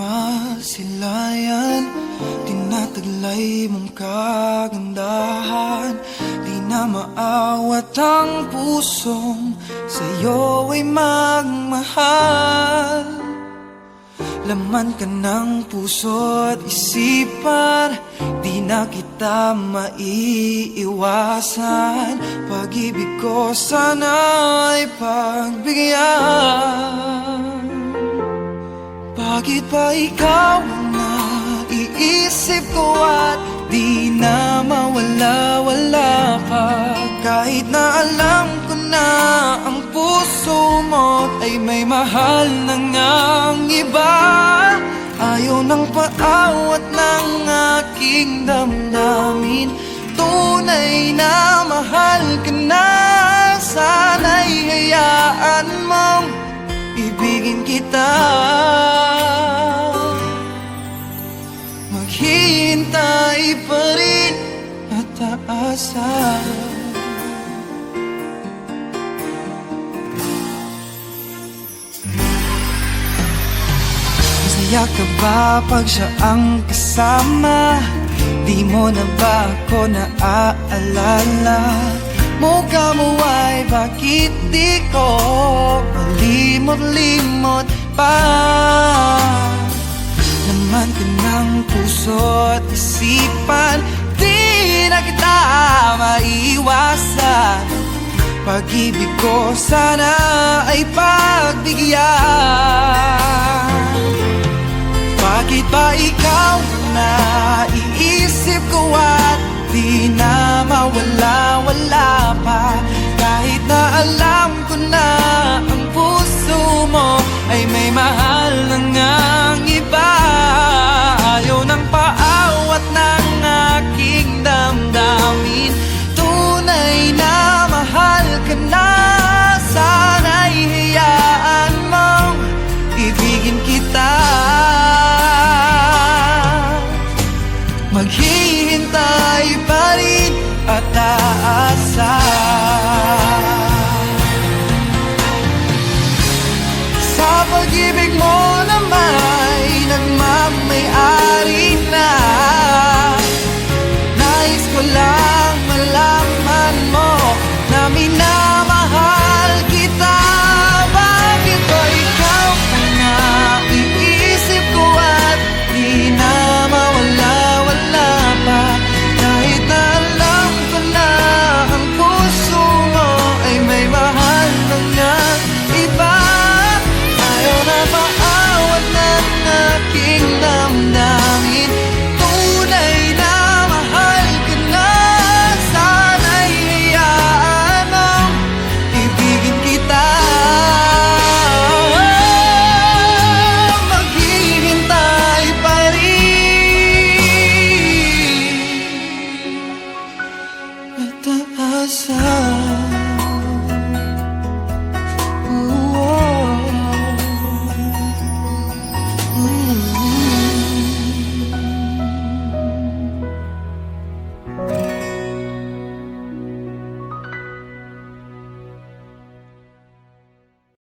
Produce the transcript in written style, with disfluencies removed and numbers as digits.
masilayan, tinataglay mong kagandahan. Di na maawat ang pusong sa'yo ay magmahal. Laman ka ng puso't isipan, di na kita maiiwasan. Pag-ibig ko sana'y pagbigyan. Bakit ba ikaw ang naiisip ko at di na mawala-wala ka? Kahit na alam ko na ang puso mo ay may mahal na ngang iba. Ayaw ng paawat ng aking damdamin, tunay na mahal ka na. Sana'y hayaan mong ibigin kita. Maghihintay pa rin at aasa. Masaya ka ba pag siya ang kasama? Di mo na ba ako naaalala? Mukha mo ay bakit di ko malimot-limot pa? Laman ka ng puso't isipan, di na kita maiiwasan. Pag-ibig ko sana ay pagbigyan. Bakit ba ikaw na iisip ko at di na mawala-wala pa? Kahit na alam ko na ang puso mo ay may mahal na ngang iba. Ayaw ng paawat ng aking damdamin, tunay na mahal ka na. Sana'y hayaan mong ibigin kita. Maghihintay pa rin at aasa. Sa pag-ibig mo